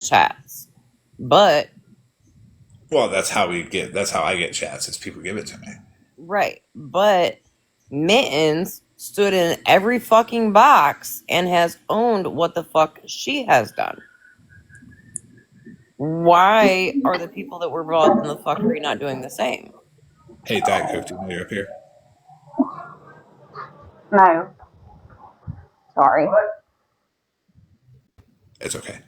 chats. But Well, that's how I get chats. It's people give it to me. right, but Mittens stood in every fucking box and has owned what the fuck she has done. Why are the people that were involved in the fuckery not doing the same? Hey, Diet Coke, do you know you're up here? No, sorry. It's okay.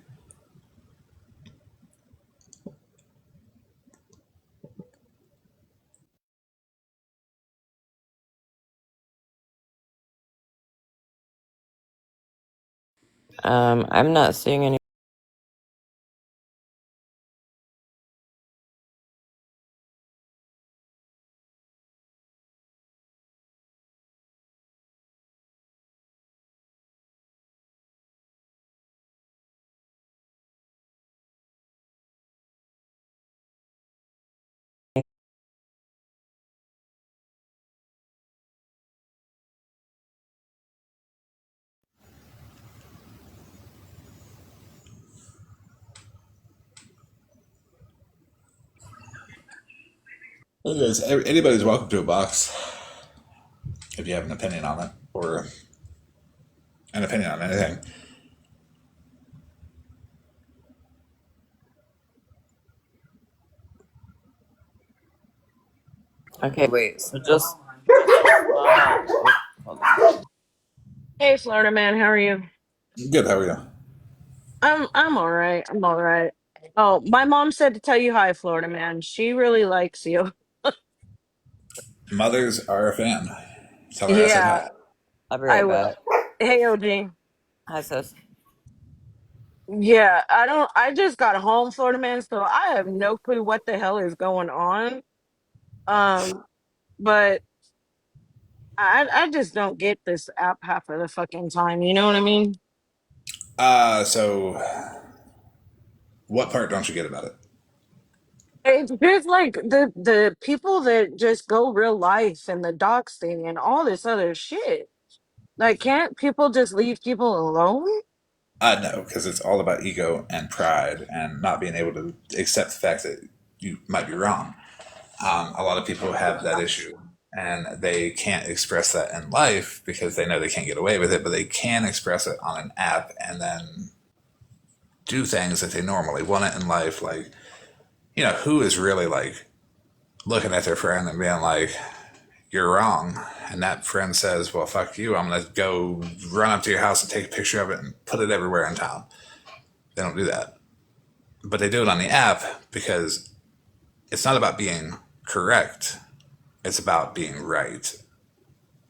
I'm not seeing any. Well, guys, anybody's welcome to a box if you have an opinion on it or an opinion on anything. Okay, wait. So just wait, hold on. Hey, Florida man, how are you? Good, how are you? I'm all right. I'm all right. Oh, my mom said to tell you hi, Florida man. She really likes you. Mothers are a fan. Tell her I said hi. Yeah, I'll be I right will. back. Hey, OG. Hi, sis. Yeah, I don't. I just got home, Florida man, so I have no clue what the hell is going on. Um, but I just don't get this app half of the fucking time. You know what I mean? So what part don't you get about it? It's just like the people that just go real life and the docs thing and all this other shit. Like, can't people just leave people alone? No, because it's all about ego and pride and not being able to accept the fact that you might be wrong. A lot of people have that issue and they can't express that in life because they know they can't get away with it, but they can express it on an app and then do things that they normally want it in life. Like, who is really like looking at their friend and being like, you're wrong. And that friend says, well, fuck you. I'm going to go run up to your house and take a picture of it and put it everywhere in town. They don't do that. But they do it on the app because it's not about being correct, it's about being right.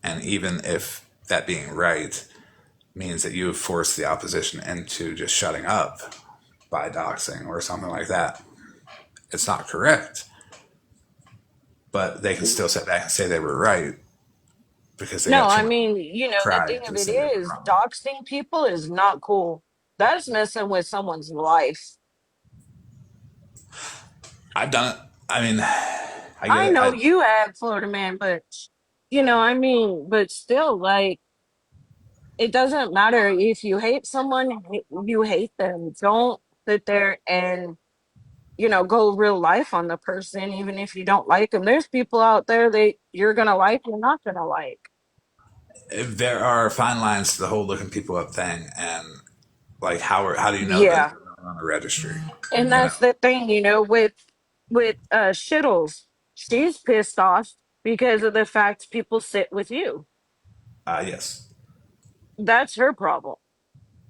And even if that being right means that you have forced the opposition into just shutting up by doxing or something like that, it's not correct. But they can still sit back and say they were right because they No, got too I much mean, the thing pride of to it say they were is, wrong. doxing people is not cool. That's messing with someone's life. I've done it. I mean, I get I it. know you have, Florida man, but I mean, but still, like, it doesn't matter if you hate someone, you hate them. Don't sit there and, go real life on the person, even if you don't like them. There's people out there that you're gonna like, you're not gonna like. There are fine lines to the whole looking people up thing, and like how do you know that Yeah. they're not on a registry? And You know, that's the thing, with Shittles. She's pissed off because of the fact people sit with you. yes, That's her problem.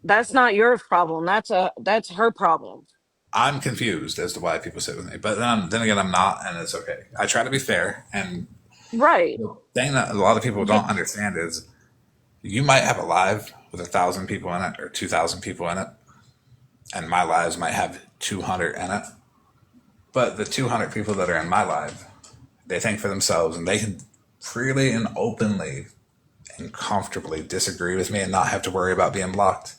That's not your problem. That's her problem. I'm confused as to why people sit with me, but then again, I'm not, and it's okay. I try to be fair, and Right. the thing that a lot of people Be- don't understand is you might have a live with 1,000 people in it or 2,000 people in it, and my lives might have 200 in it. But the 200 people that are in my live, they think for themselves, and they can freely and openly and comfortably disagree with me and not have to worry about being blocked.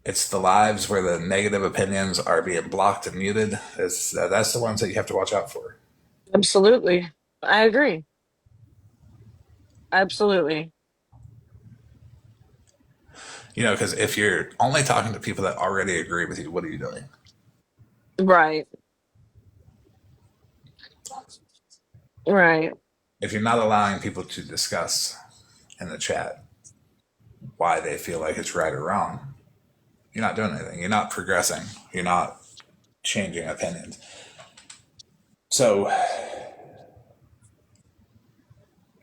It's the lives where the negative opinions are being blocked and muted. That's the ones that you have to watch out for. Absolutely. I agree. Absolutely. Because if you're only talking to people that already agree with you, what are you doing? Right. Right. If you're not allowing people to discuss in the chat why they feel like it's right or wrong, you're not doing anything. You're not progressing. You're not changing opinions. So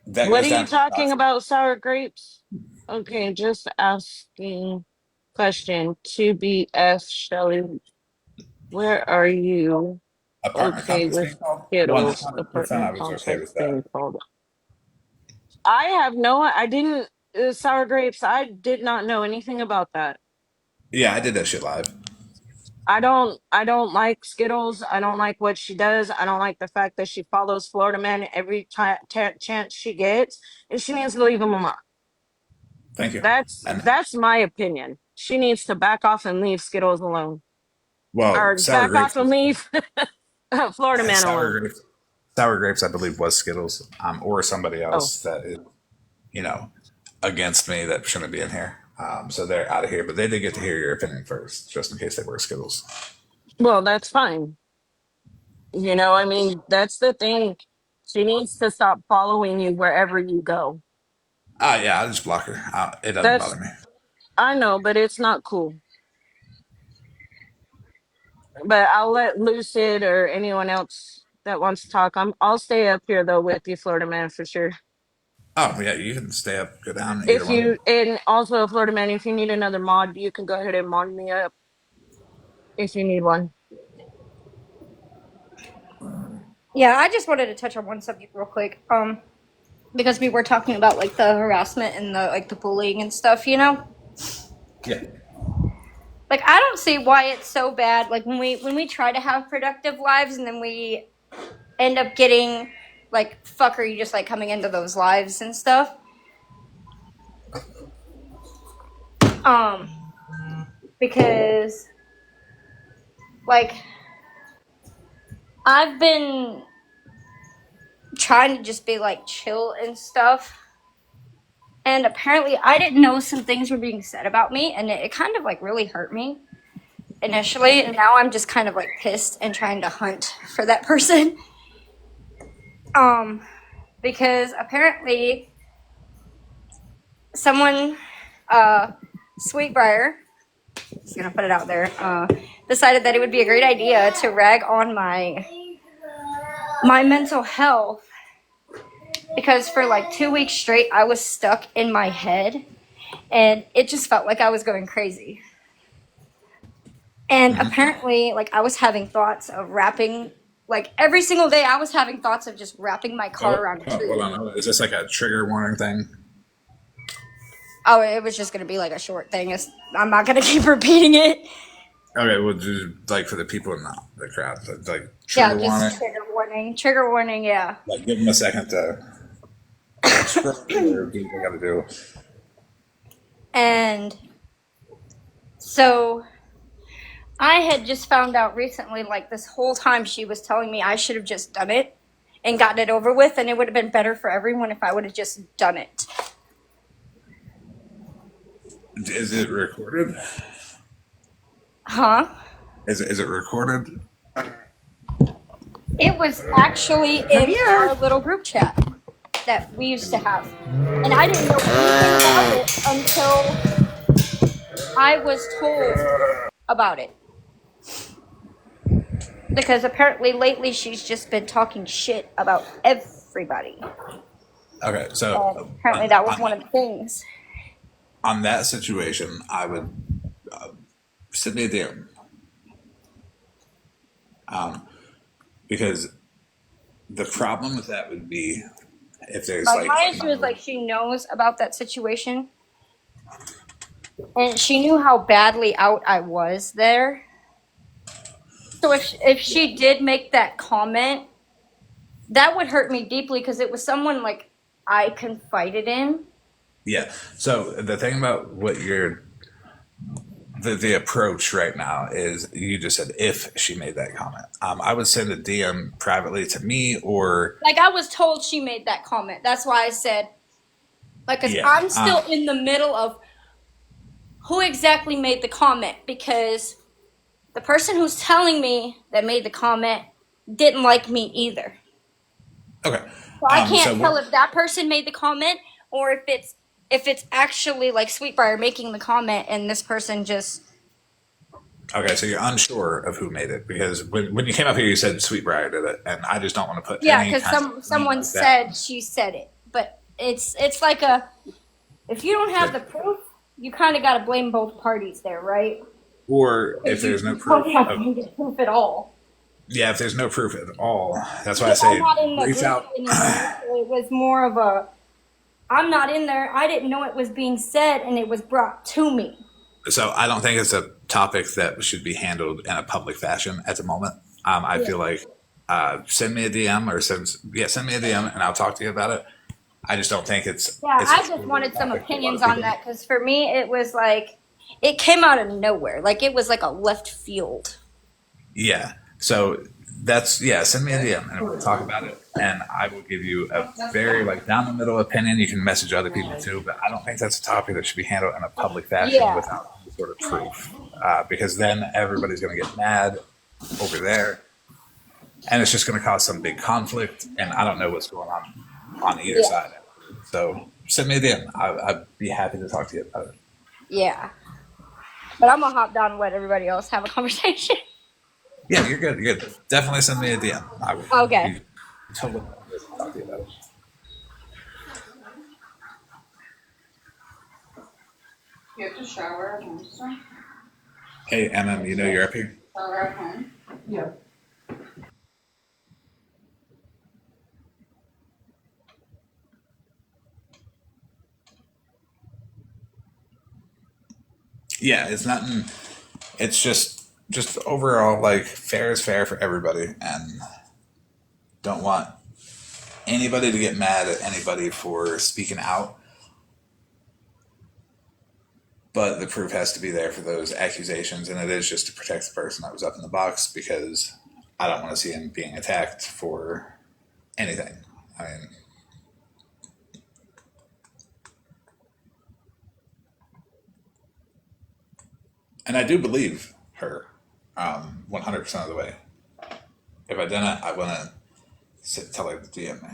that What goes are you down to the talking doctrine. about, sour grapes? Okay, just asking question. To be F Shelly, where are you Apartment okay complex with being called? Skittles 100% I apartment was okay complex with that. being called? I didn't, sour grapes, I did not know anything about that. Yeah, I did that shit live. I don't like Skittles. I don't like what she does. I don't like the fact that she follows Florida Man every chance she gets, and she needs to leave him alone. Thank you. And That's my opinion. She needs to back off and leave Skittles alone, well, or back off and leave Florida Man sour alone. grapes, sour grapes, I believe was Skittles, or somebody Oh, else that is, you know, against me that shouldn't be in here. So they're out of here, but they did get to hear your opinion first, just in case they were Skittles. well, that's fine. I mean, that's the thing. She needs to stop following you wherever you go. Yeah, I just block her. It doesn't bother That's me. I know, but it's not cool. But I'll let Lucid or anyone else that wants to talk. I'll stay up here though with you, Florida Man, for sure. Oh yeah, you can stay up, go down, either If one. you and also Florida Man, if you need another mod, you can go ahead and mod me up if you need one. Yeah, I just wanted to touch on one subject real quick. Because we were talking about like the harassment and the bullying and stuff, Yeah. Like I don't see why it's so bad. Like when we try to have productive lives and then we end up getting like fuckery just like coming into those lives and stuff. Um, because like I've been trying to just be like chill and stuff. And apparently I didn't know some things were being said about me and it kind of like really hurt me initially, and now I'm just kind of like pissed and trying to hunt for that person. Um, because apparently someone, Sweetbriar, just gonna put it out there, decided that it would be a great idea to rag on my mental health because for like 2 weeks straight I was stuck in my head and it just felt like I was going crazy. And Mm-hmm. apparently, like, I was having thoughts of wrapping, like, every single day, I was having thoughts of just wrapping my car around a Hold tree. on. Is this like a trigger warning thing? Oh, it was just going to be like a short thing. I'm not going to keep repeating it. Okay, well, just like for the people in the crowd, like Yeah, trigger just warning. trigger warning. Trigger warning, yeah. Like, give them a second to scroll or do what they got to do. And so I had just found out recently, like, this whole time she was telling me I should have just done it and gotten it over with, and it would have been better for everyone if I would have just done it. Is it recorded? Huh? Is it recorded? It was actually in our little group chat that we used to have. And I didn't know anything about it until I was told about it. Because apparently lately she's just been talking shit about everybody. Okay, And so apparently that was one of the things. on that situation, I would send me a DM because the problem with that would be if there's Like like my issue is like she knows about that situation and she knew how badly out I was there. So if she did make that comment, that would hurt me deeply because it was someone like I confided in. yeah. So the thing about what you're the approach right now is you just said if she made that comment. I would send a DM privately to me or Like I was told she made that comment. That's why I said, like, cause yeah. I'm still in the middle of who exactly made the comment, because the person who's telling me that made the comment didn't like me either. Okay. So I can't So tell if that person made the comment or if it's actually like Sweetbriar making the comment and this person just okay, so you're unsure of who made it because when you came up here, you said Sweetbriar did it, and I just don't want to put yeah, any because kind of blame someone like that. said she said it, but it's like a if you don't have the proof, you kind of got to blame both parties there, right? Or if Because there's no you don't proof have of, any proof at all. yeah, if there's no proof at all, that's why I Because I'm say not in the reach group out. anymore, so it was more of a I'm not in there. I didn't know it was being said, and it was brought to me. So I don't think it's a topic that should be handled in a public fashion at the moment. I Yeah. feel like send me a DM or send me a DM and I'll talk to you about it. I just don't think Yeah, it's a I just trivial wanted some topic for a lot opinions of on people. that because for me, it was like it came out of nowhere. Like it was like a left field. Yeah. So that's send me a DM and we'll talk about it. And I will give you a very like down the middle opinion. You can message other people too, but I don't think that's a topic that should be handled in a public fashion Yeah. without any sort of proof, because then everybody's going to get mad over there, and it's just going to cause some big conflict. And I don't know what's going on either Yeah. side. So send me a DM. I'd be happy to talk to you about it. Yeah. But I'm gonna hop down and let everybody else have a conversation. Yeah, you're good. You're good. Definitely send me a DM. I would Okay. be totally happy to talk to you about it. You have to shower at home still? Hey, MM, you know you're up here. Shower at home? Yeah. Yeah, it's nothing. It's just overall like fair is fair for everybody, and don't want anybody to get mad at anybody for speaking out. But the proof has to be there for those accusations, and it is just to protect the person that was up in the box because I don't want to see him being attacked for anything. I mean, and I do believe her 100% of the way. If I didn't, I wouldn't tell her to DM me.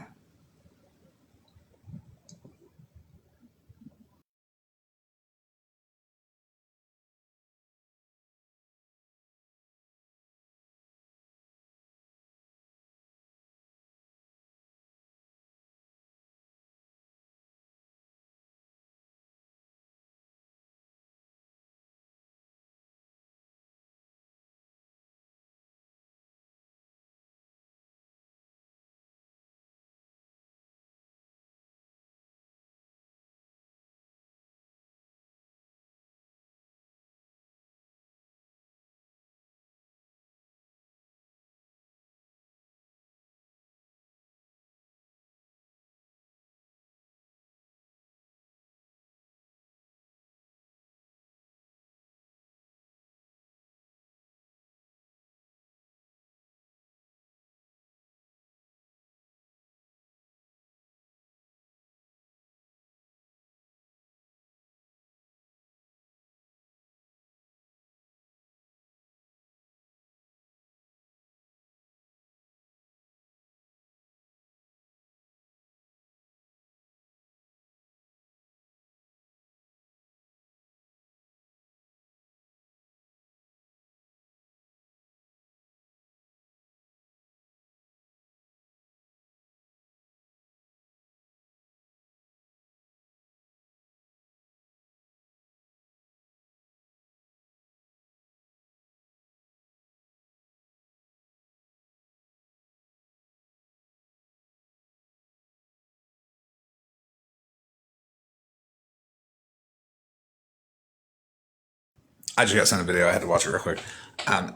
I just got sent a video. I had to watch it real quick. Um,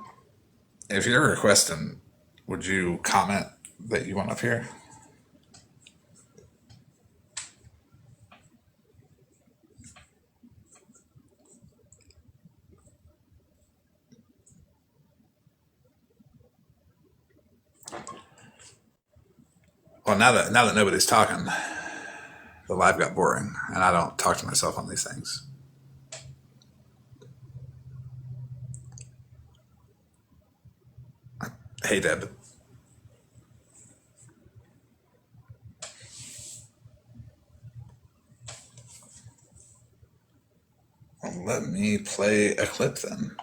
if you're requesting, would you comment that you want up here? Well, now that nobody's talking, the live got boring, and I don't talk to myself on these things. Hey, Deb. Well, let me play a clip then.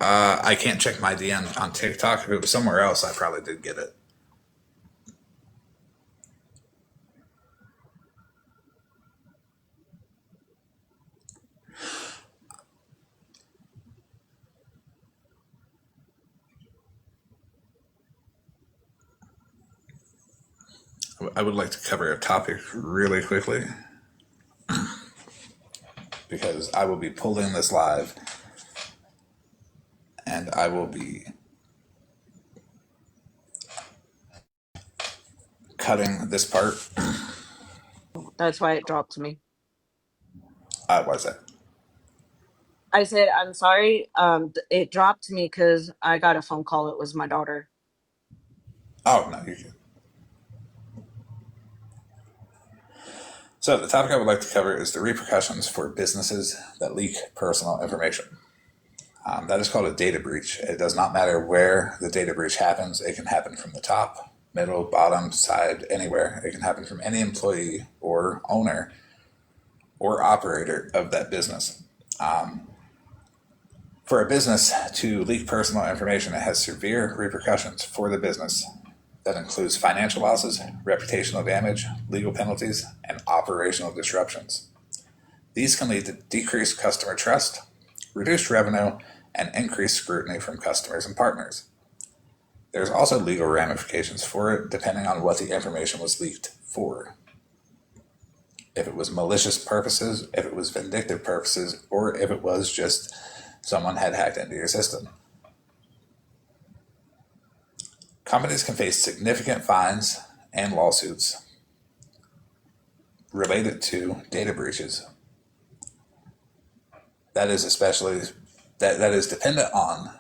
I can't check my DM on TikTok. If it was somewhere else, I probably did get it. I would like to cover a topic really quickly because I will be pulling this live and I will be cutting this part. That's why it dropped me. Why is that? I said, I'm sorry. It dropped me because I got a phone call. It was my daughter. Oh, no, you can. So, the topic I would like to cover is the repercussions for businesses that leak personal information. That is called a data breach. It does not matter where the data breach happens. It can happen from the top, middle, bottom, side, anywhere. It can happen from any employee or owner or operator of that business. For a business to leak personal information, it has severe repercussions for the business. That includes financial losses, reputational damage, legal penalties, and operational disruptions. These can lead to decreased customer trust, reduced revenue, and increased scrutiny from customers and partners. There's also legal ramifications for it depending on what the information was leaked for. If it was malicious purposes, if it was vindictive purposes, or if it was just someone had hacked into your system. Companies can face significant fines and lawsuits related to data breaches. That is especially that is dependent on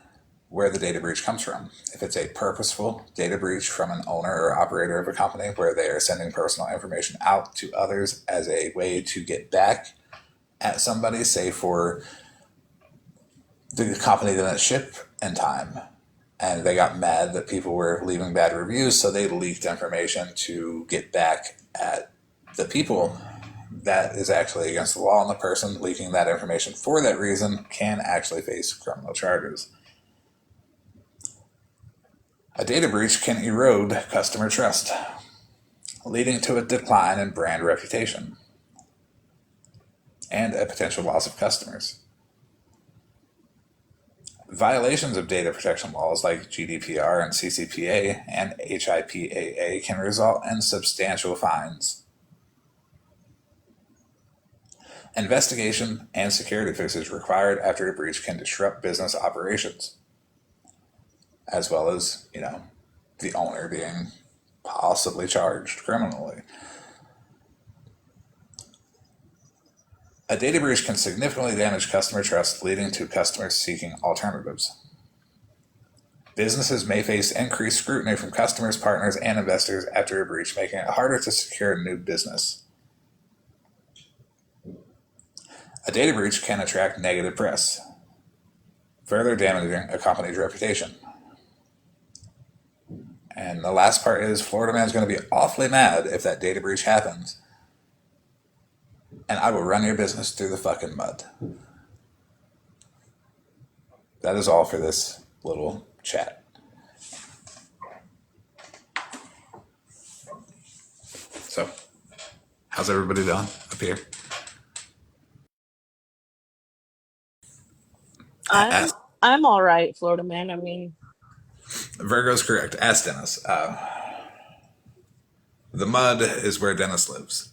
where the data breach comes from. If it's a purposeful data breach from an owner or operator of a company where they are sending personal information out to others as a way to get back at somebody, say for the company didn't ship in time and they got mad that people were leaving bad reviews, so they leaked information to get back at the people. That is actually against the law, and the person leaking that information for that reason can actually face criminal charges. A data breach can erode customer trust, leading to a decline in brand reputation and a potential loss of customers. Violations of data protection laws like GDPR and CCPA and HIPAA can result in substantial fines. Investigation and security fixes required after a breach can disrupt business operations, as well as, the owner being possibly charged criminally. A data breach can significantly damage customer trust, leading to customers seeking alternatives. Businesses may face increased scrutiny from customers, partners, and investors after a breach, making it harder to secure new business. A data breach can attract negative press, further damaging a company's reputation. And the last part is Flordiaman is going to be awfully mad if that data breach happens. And I will run your business through the fucking mud. That is all for this little chat. So, how's everybody doing up here? I'm Ask, I'm all right, Florida man. I mean, Virgo's correct. Ask Dennis. The mud is where Dennis lives.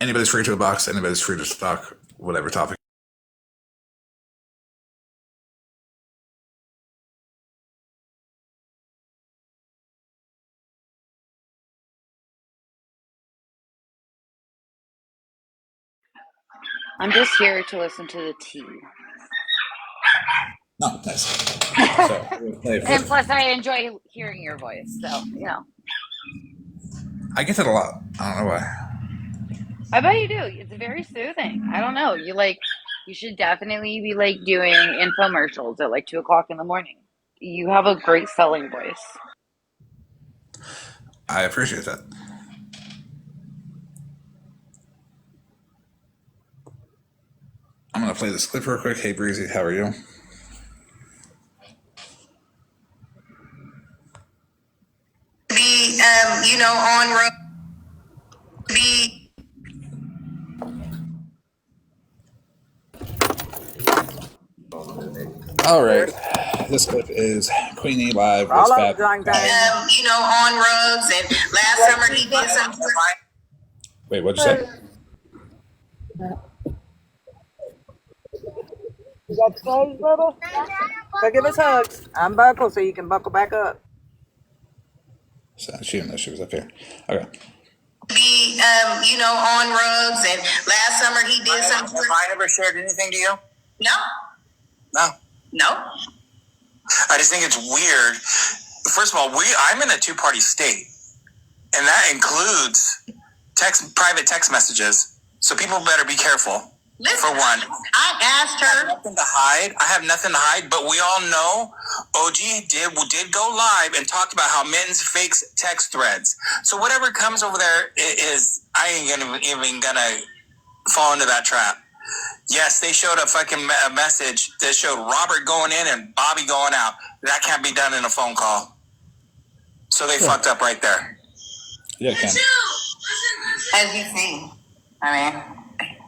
anybody's free to a box. Anybody's free to talk whatever topic. I'm just here to listen to the tea. No, nice. So, And plus, I enjoy hearing your voice. So, you know. I get it a lot. I don't know why. I bet you do. It's very soothing. I don't know. You should definitely be like doing infomercials at like 2 o'clock in the morning. You have a great selling voice. I appreciate that. I'm going to play this clip real quick. Hey, Breezy, how are you? On road. Be. All right. This clip is Queenie live with Fab. On rugs, and last summer he did something. Wait, what'd you say? You got toes, Bubba? Go give us hugs. Unbuckle so you can buckle back up. So she didn't know she was up here. Okay. Be, on rugs, and last summer he did something. Have I ever shared anything to you? No. No. I just think it's weird. First of all, I'm in a two-party state, and that includes private text messages. So people better be careful. Listen, for one, I asked her. I have nothing to hide, but we all know OG did go live and talked about how Mittens fakes text threads. So whatever comes over there is, I ain't even gonna fall into that trap. Yes, they showed a fucking message that showed Robert going in and Bobby going out. That can't be done in a phone call. So they fucked up right there. Yeah, Ken. As you see, I mean.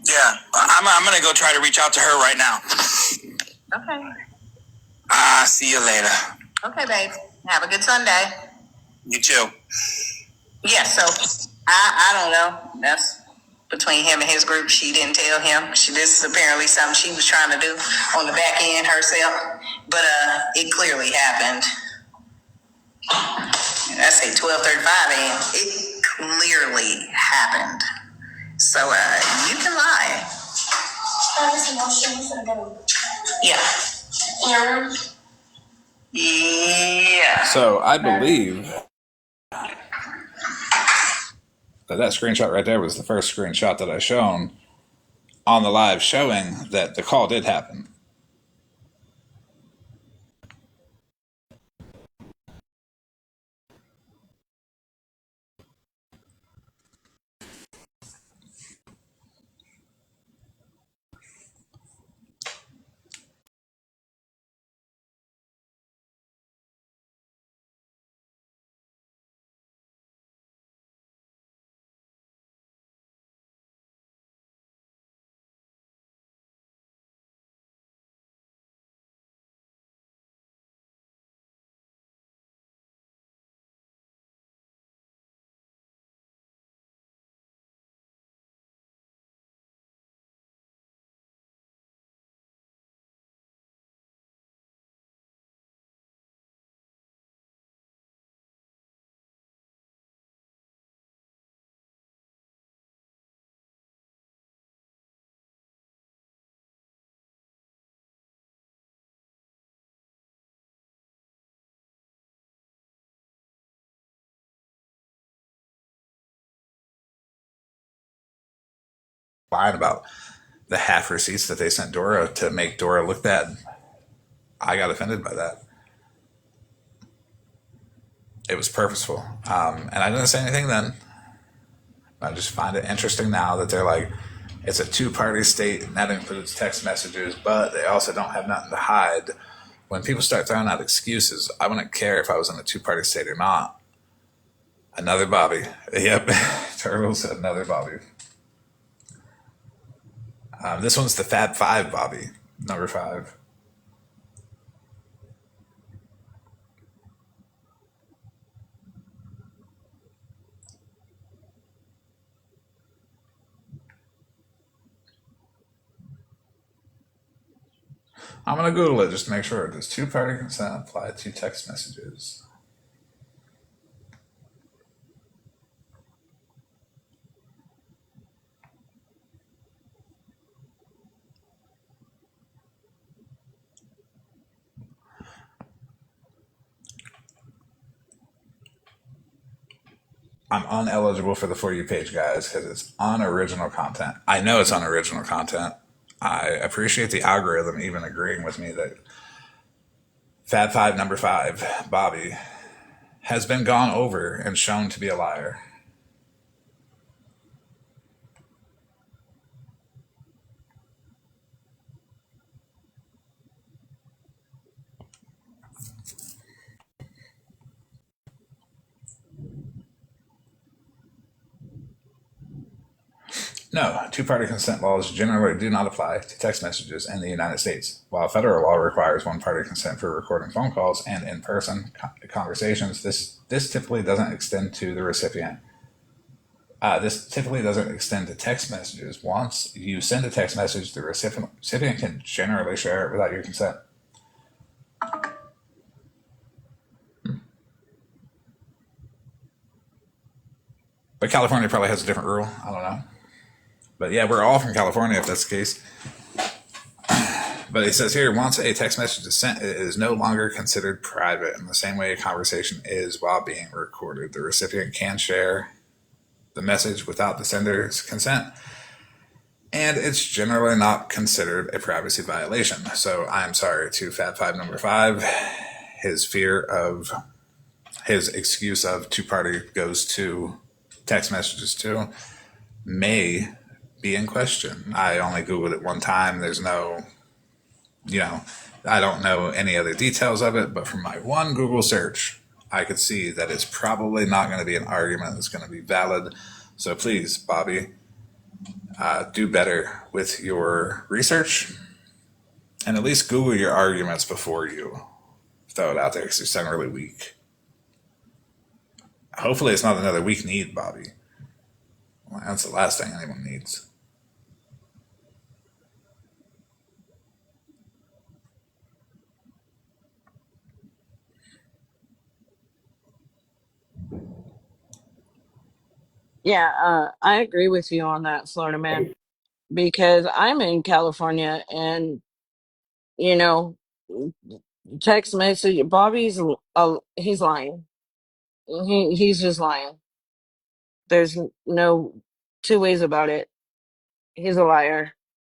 Yeah, I'm gonna go try to reach out to her right now. Okay. See you later. Okay, babe. Have a good Sunday. You too. Yeah, so I don't know. That's between him and his group. She didn't tell him. This is apparently something she was trying to do on the back end herself. But it clearly happened. I say 12:35 a.m. It clearly happened. So you can lie. Yeah. Yeah. So I believe that screenshot right there was the first screenshot that I shown on the live showing that the call did happen. Lying about the half receipts that they sent Dora to make Dora look bad. I got offended by that. It was purposeful. And I didn't say anything then. I just find it interesting now that they're like, it's a two-party state, and that includes text messages, but they also don't have nothing to hide. When people start throwing out excuses, I wouldn't care if I was in a two-party state or not. Another Bobby. Yep. Turtle said another Bobby. This one's the Fab Five Bobby, number 5. I'm gonna Google it just to make sure. Does two-party consent apply to text messages? I'm uneligible for the For You page, guys, because it's unoriginal content. I know it's unoriginal content. I appreciate the algorithm even agreeing with me that Fab Five number 5, Bobby, has been gone over and shown to be a liar. No, two-party consent laws generally do not apply to text messages in the United States. While federal law requires one-party consent for recording phone calls and in-person conversations, this typically doesn't extend to the recipient. This typically doesn't extend to text messages. Once you send a text message, the recipient can generally share it without your consent. But California probably has a different rule. I don't know. But yeah, we're all from California if that's the case. But it says here, once a text message is sent, it is no longer considered private in the same way a conversation is while being recorded. The recipient can share the message without the sender's consent, and it's generally not considered a privacy violation. So I'm sorry to Fab Five number 5. His excuse of two-party goes to text messages too may be in question. I only Googled it one time. There's no, I don't know any other details of it, but from my one Google search, I could see that it's probably not going to be an argument that's going to be valid. So please, Bobby, do better with your research and at least Google your arguments before you throw it out there because you sound really weak. Hopefully, it's not another weak need, Bobby. Well, that's the last thing anyone needs. Yeah, I agree with you on that, Florida man, because I'm in California and, you know, text message, he's lying. He's just lying. There's no two ways about it. He's a liar.